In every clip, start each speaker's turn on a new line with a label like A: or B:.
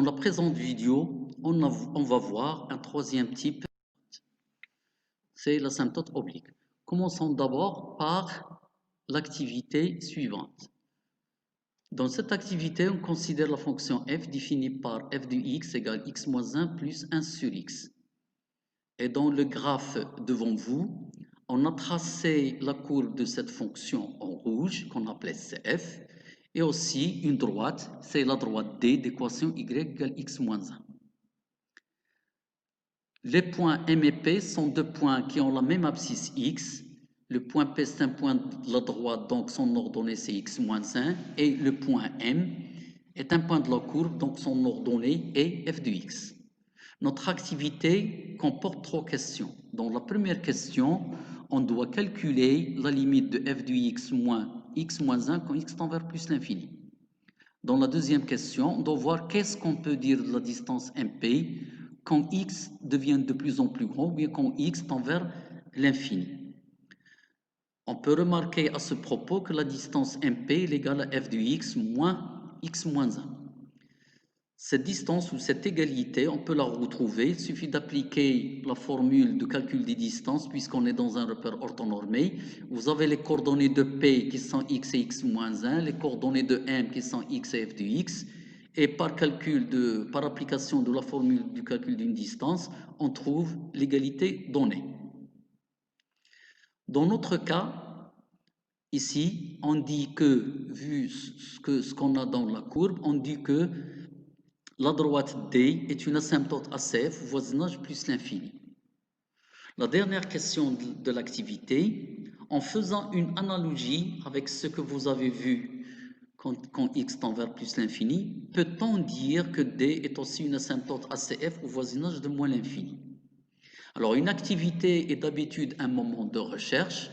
A: Dans la présente vidéo, on va voir un troisième type, c'est l'asymptote oblique. Commençons d'abord par l'activité suivante. Dans cette activité, on considère la fonction f définie par f de x égale x moins 1 plus 1 sur x. Et dans le graphe devant vous, on a tracé la courbe de cette fonction en rouge, qu'on appelait CF, et aussi une droite, c'est la droite D d'équation y égale x moins 1. Les points M et P sont deux points qui ont la même abscisse x. Le point P, c'est un point de la droite, donc son ordonnée, c'est x moins 1. Et le point M est un point de la courbe, donc son ordonnée est f de x. Notre activité comporte trois questions. Dans la première question, on doit calculer la limite de f de x moins 1 quand x tend vers plus l'infini. Dans la deuxième question, on doit voir qu'est-ce qu'on peut dire de la distance MP quand x devient de plus en plus grand ou bien quand x tend vers l'infini. On peut remarquer à ce propos que la distance MP est égale à f de x moins x moins 1. Cette distance ou cette égalité, on peut la retrouver. Il suffit d'appliquer la formule de calcul des distances puisqu'on est dans un repère orthonormé. Vous avez les coordonnées de P qui sont x et x moins 1, les coordonnées de M qui sont x et f de x. Et par application de la formule du calcul d'une distance, on trouve l'égalité donnée. Dans notre cas, ici, on dit que, vu ce qu'on a dans la courbe, on dit que la droite D est une asymptote ACF, voisinage plus l'infini. La dernière question de l'activité, en faisant une analogie avec ce que vous avez vu quand x tend vers plus l'infini, peut-on dire que D est aussi une asymptote ACF au voisinage de moins l'infini? Alors, une activité est d'habitude un moment de recherche,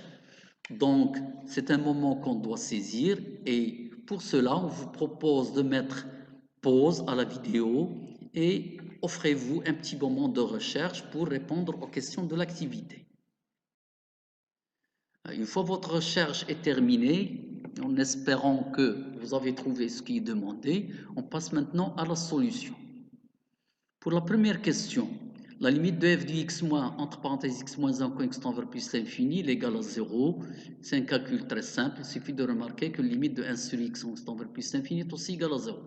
A: donc c'est un moment qu'on doit saisir, et pour cela, on vous propose de mettre pause à la vidéo et offrez-vous un petit moment de recherche pour répondre aux questions de l'activité. Une fois votre recherche est terminée, en espérant que vous avez trouvé ce qui est demandé, on passe maintenant à la solution. Pour la première question, la limite de f de x moins, entre parenthèses x moins 1 quand x tend vers plus l'infini, est égale à 0. C'est un calcul très simple, il suffit de remarquer que la limite de 1 sur x quand x tend vers plus l'infini est aussi égale à 0.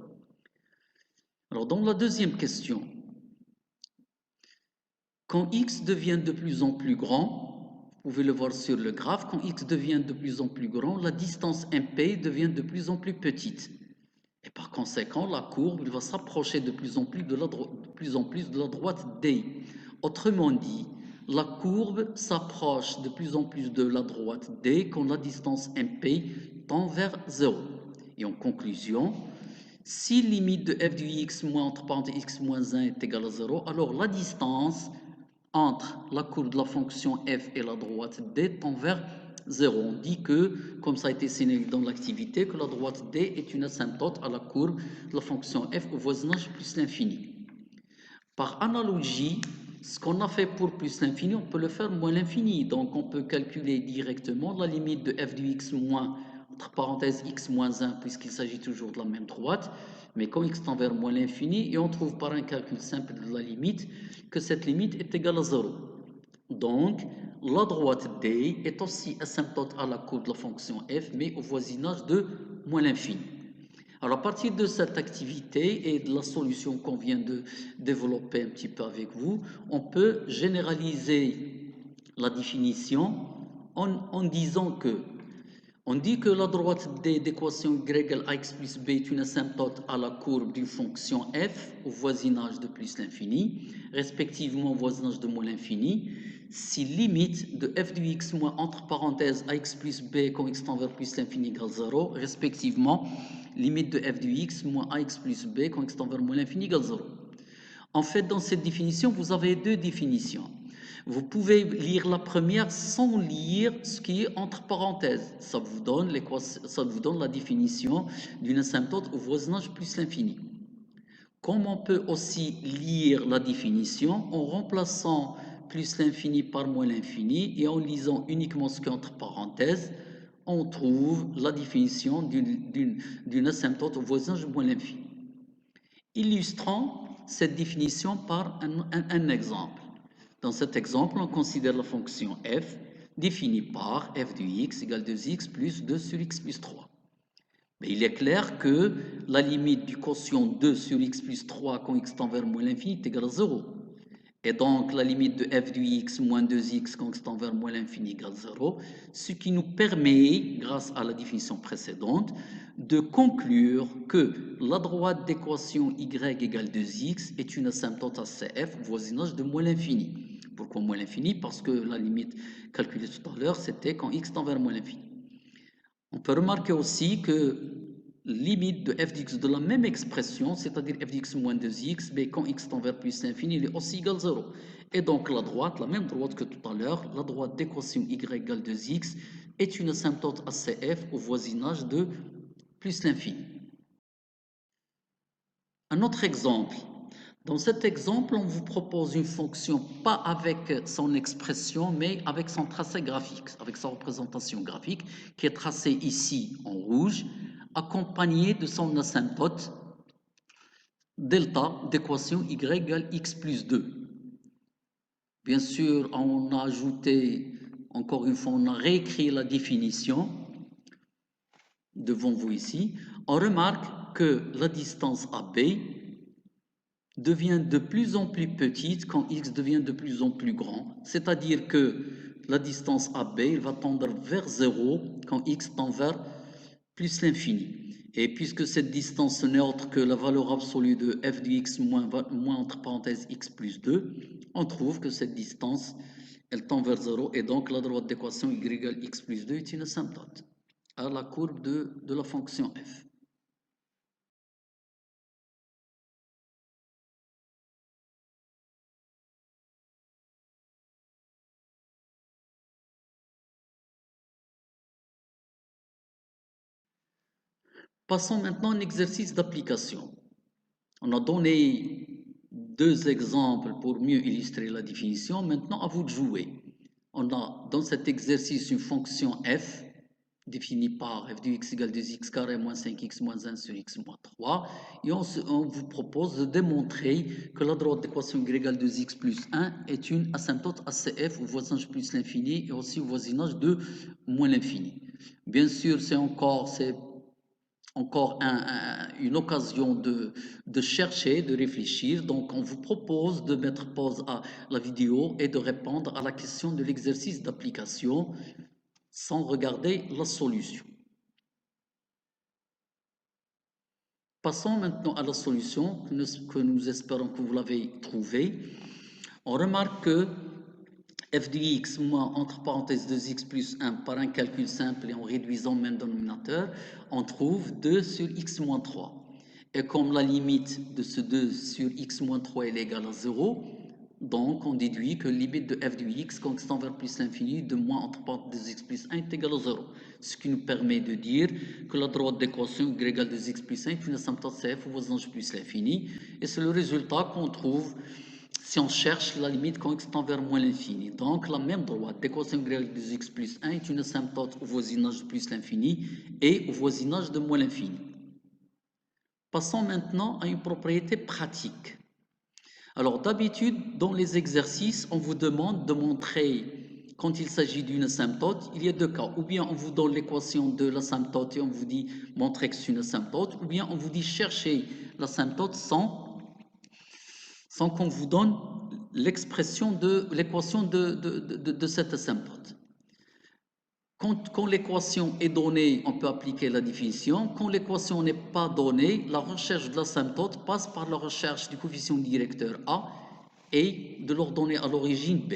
A: Alors, dans la deuxième question, quand x devient de plus en plus grand, vous pouvez le voir sur le graphe, quand x devient de plus en plus grand, la distance MP devient de plus en plus petite. Et par conséquent, la courbe va s'approcher de plus en plus de la droite D. Autrement dit, la courbe s'approche de plus en plus de la droite D quand la distance MP tend vers 0. Et en conclusion, si limite de f de x moins entre parenthèses x moins 1 est égale à 0, alors la distance entre la courbe de la fonction f et la droite D tend vers 0. On dit que, comme ça a été signalé dans l'activité, que la droite D est une asymptote à la courbe de la fonction f au voisinage plus l'infini. Par analogie, ce qu'on a fait pour plus l'infini, on peut le faire moins l'infini. Donc on peut calculer directement la limite de f de x moins entre parenthèses x moins 1, puisqu'il s'agit toujours de la même droite, mais quand x tend vers moins l'infini, et on trouve par un calcul simple de la limite que cette limite est égale à 0. Donc, la droite D est aussi asymptote à la courbe de la fonction f, mais au voisinage de moins l'infini. Alors, à partir de cette activité et de la solution qu'on vient de développer un petit peu avec vous, on peut généraliser la définition en disant que on dit que la droite D d'équation y égale ax plus b est une asymptote à la courbe d'une fonction f au voisinage de plus l'infini, respectivement au voisinage de moins l'infini, si limite de f de x moins entre parenthèses ax plus b quand x tend vers plus l'infini égale 0, respectivement limite de f de x moins ax plus b quand x tend vers moins l'infini égale 0. En fait, dans cette définition, vous avez deux définitions. Vous pouvez lire la première sans lire ce qui est entre parenthèses. Ça vous donne la définition d'une asymptote au voisinage plus l'infini. Comme on peut aussi lire la définition en remplaçant plus l'infini par moins l'infini et en lisant uniquement ce qui est entre parenthèses, on trouve la définition d'une asymptote au voisinage de moins l'infini. Illustrons cette définition par un exemple. Dans cet exemple, on considère la fonction f définie par f de x égale 2x plus 2 sur x plus 3. Mais il est clair que la limite du quotient 2 sur x plus 3 quand x tend vers moins l'infini est égale à 0. Et donc la limite de f de x moins 2x quand x tend vers moins l'infini égale 0, ce qui nous permet, grâce à la définition précédente, de conclure que la droite d'équation y égale 2x est une asymptote à CF au voisinage de moins l'infini. Pourquoi moins l'infini? Parce que la limite calculée tout à l'heure, c'était quand x tend vers moins l'infini. On peut remarquer aussi que limite de f de la même expression, c'est-à-dire f de moins 2x, mais quand x tend vers plus l'infini, il est aussi égal à 0. Et donc la droite, la même droite que tout à l'heure, la droite d'équation y égale 2x, est une asymptote ACF au voisinage de plus l'infini. Un autre exemple. Dans cet exemple, on vous propose une fonction pas avec son expression, mais avec son tracé graphique, avec sa représentation graphique, qui est tracée ici en rouge, accompagnée de son asymptote delta d'équation y égale x plus 2. Bien sûr, on a ajouté, encore une fois, on a réécrit la définition devant vous ici. On remarque que la distance AB devient de plus en plus petite quand x devient de plus en plus grand, c'est-à-dire que la distance AB va tendre vers 0 quand x tend vers plus l'infini. Et puisque cette distance n'est autre que la valeur absolue de f de x moins entre parenthèses x plus 2, on trouve que cette distance, elle tend vers 0 et donc la droite d'équation y égale x plus 2 est une asymptote à la courbe de la fonction f. Passons maintenant à un exercice d'application. On a donné deux exemples pour mieux illustrer la définition. Maintenant, à vous de jouer. On a dans cet exercice une fonction f définie par f de x égale 2x carré moins 5x moins 1 sur x moins 3. Et on vous propose de démontrer que la droite d'équation y égale 2x plus 1 est une asymptote ACF au voisinage plus l'infini et aussi au voisinage de moins l'infini. Bien sûr, c'est encore une occasion de chercher, de réfléchir. Donc, on vous propose de mettre pause à la vidéo et de répondre à la question de l'exercice d'application sans regarder la solution. Passons maintenant à la solution que nous espérons que vous l'avez trouvée. On remarque que f de x moins entre parenthèses 2x plus 1 par un calcul simple et en réduisant le même dénominateur, on trouve 2 sur x moins 3. Et comme la limite de ce 2 sur x moins 3 est égale à 0, donc on déduit que la limite de f de x quand x tend vers plus l'infini de moins entre parenthèses 2x plus 1 est égale à 0. Ce qui nous permet de dire que la droite d'équation y égale 2x plus 1 est une asymptote CF au voisinage plus l'infini. Et c'est le résultat qu'on trouve si on cherche la limite quand x tend vers moins l'infini. Donc la même droite d'équation y égale 2x plus 1 est une asymptote au voisinage de plus l'infini et au voisinage de moins l'infini. Passons maintenant à une propriété pratique. Alors d'habitude, dans les exercices, on vous demande de montrer, quand il s'agit d'une asymptote, il y a deux cas. Ou bien on vous donne l'équation de l'asymptote et on vous dit montrer que c'est une asymptote, ou bien on vous dit chercher l'asymptote sans qu'on vous donne l'expression de l'équation de cette asymptote. Quand l'équation est donnée, on peut appliquer la définition. Quand l'équation n'est pas donnée, la recherche de l'asymptote passe par la recherche du coefficient directeur A et de l'ordonnée à l'origine B.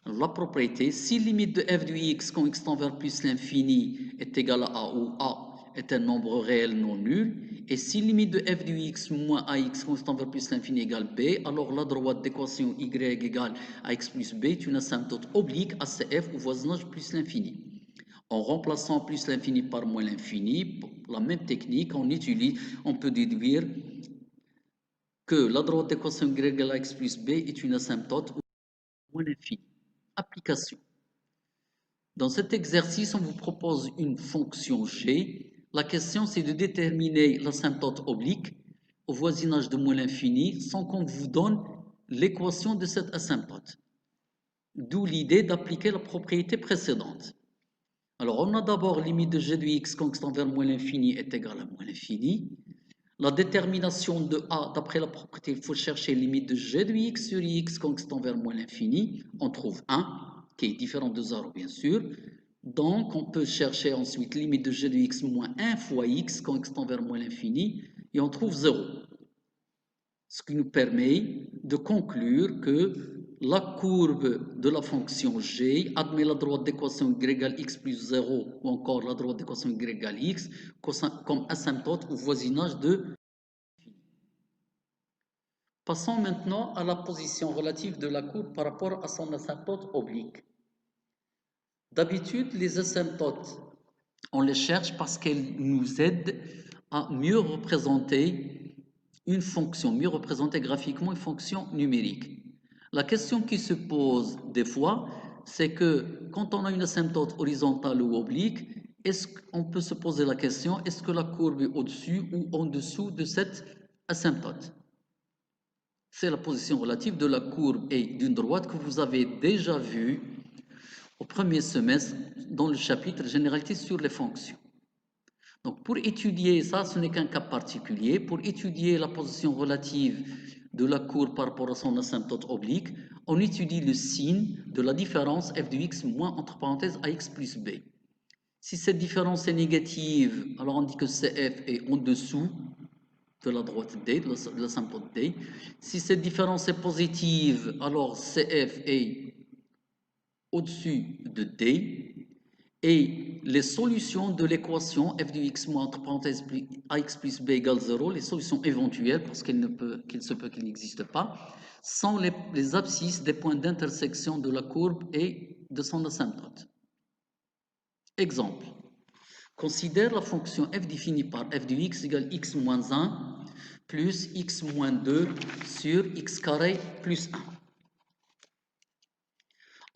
A: La propriété, si limite de f de x quand x tend vers plus l'infini est égale à A où A est un nombre réel non nul, et si limite de f de x moins ax quand x tend vers plus l'infini égale B, alors la droite d'équation y égale à x plus B est une asymptote oblique ACF au voisinage plus l'infini. En remplaçant plus l'infini par moins l'infini, la même technique, on peut déduire que la droite d'équation y égale à x plus B est une asymptote au moins l'infini. Application. Dans cet exercice, on vous propose une fonction g. La question, c'est de déterminer l'asymptote oblique au voisinage de moins l'infini sans qu'on vous donne l'équation de cette asymptote. D'où l'idée d'appliquer la propriété précédente. Alors, on a d'abord limite de g de x constant vers moins l'infini est égal à moins l'infini. La détermination de a, d'après la propriété, il faut chercher limite de g de x sur x constant vers moins l'infini. On trouve 1, qui est différent de 0, bien sûr. Donc, on peut chercher ensuite limite de g de x moins 1 fois x constant vers moins l'infini, et on trouve 0. Ce qui nous permet de conclure que la courbe de la fonction g admet la droite d'équation y égale x plus 0 ou encore la droite d'équation y égale x comme asymptote au voisinage de. Passons maintenant à la position relative de la courbe par rapport à son asymptote oblique. D'habitude, les asymptotes, on les cherche parce qu'elles nous aident à mieux représenter une fonction, mieux représenter graphiquement une fonction numérique. La question qui se pose des fois, c'est que quand on a une asymptote horizontale ou oblique, est-ce qu'on peut se poser la question, est-ce que la courbe est au-dessus ou en dessous de cette asymptote? C'est la position relative de la courbe et d'une droite que vous avez déjà vue au premier semestre dans le chapitre Généralité sur les fonctions. Donc pour étudier ça, ce n'est qu'un cas particulier. Pour étudier la position relative de la courbe par rapport à son asymptote oblique, on étudie le signe de la différence f de x moins entre parenthèses ax plus b. Si cette différence est négative, alors on dit que cf est en dessous de la droite d, de l'asymptote d. Si cette différence est positive, alors cf est au-dessus de d. Et les solutions de l'équation f de x moins entre parenthèses ax plus b égale 0, les solutions éventuelles, parce qu'il se peut qu'il n'existe pas, sont les abscisses des points d'intersection de la courbe et de son asymptote. Exemple. Considère la fonction f définie par f de x égale x moins 1 plus x moins 2 sur x carré plus 1.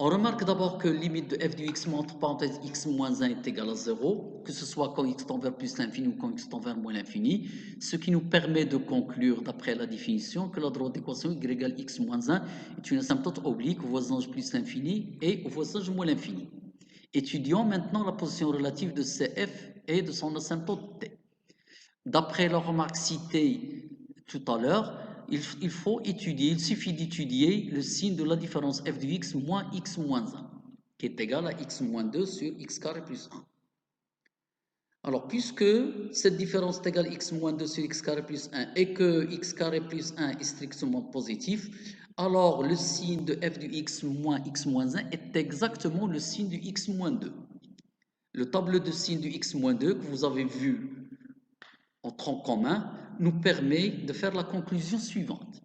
A: On remarque d'abord que limite de f de x entre parenthèses x moins 1 est égale à 0, que ce soit quand x tend vers plus l'infini ou quand x tend vers moins l'infini, ce qui nous permet de conclure, d'après la définition, que la droite d'équation y égale x moins 1 est une asymptote oblique au voisinage plus l'infini et au voisinage moins l'infini. Étudions maintenant la position relative de cf et de son asymptote t. D'après la remarque citée tout à l'heure, il suffit d'étudier le signe de la différence f de x moins x moins 1, qui est égal à x moins 2 sur x carré plus 1. Alors, puisque cette différence est égale à x moins 2 sur x carré plus 1 et que x carré plus 1 est strictement positif, alors le signe de f de x moins 1 est exactement le signe du x moins 2. Le tableau de signes du x moins 2 que vous avez vu en tronc commun nous permet de faire la conclusion suivante.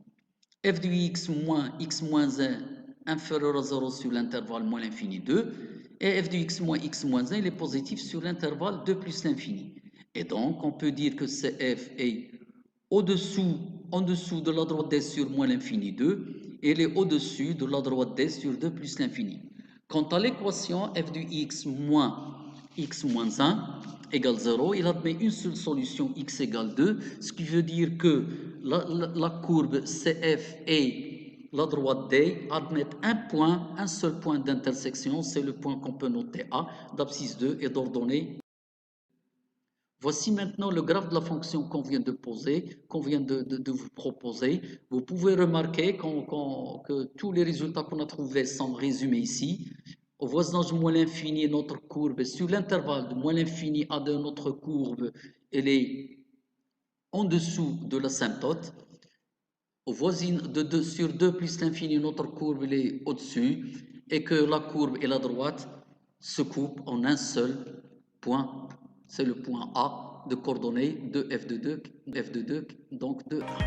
A: f de x moins 1 inférieur à 0 sur l'intervalle moins l'infini 2 et f de x moins 1 il est positif sur l'intervalle 2 plus l'infini. Et donc on peut dire que cf est en dessous de la droite d sur moins l'infini 2 et il est au-dessus de la droite d sur 2 plus l'infini. Quant à l'équation f de x moins 1 égale 0, il admet une seule solution x égale 2, ce qui veut dire que la courbe CF et la droite D admettent un seul point d'intersection, c'est le point qu'on peut noter A, d'abscisse 2 et d'ordonnée. Voici maintenant le graphe de la fonction qu'on vient de poser, qu'on vient de vous proposer. Vous pouvez remarquer que tous les résultats qu'on a trouvés sont résumés ici. Au voisinage de moins l'infini, notre courbe, sur l'intervalle de moins l'infini à de notre courbe, elle est en dessous de l'asymptote. Au voisin sur 2 plus l'infini, notre courbe elle est au-dessus, et que la courbe et la droite se coupent en un seul point. C'est le point A de coordonnées de f de 2, donc de A.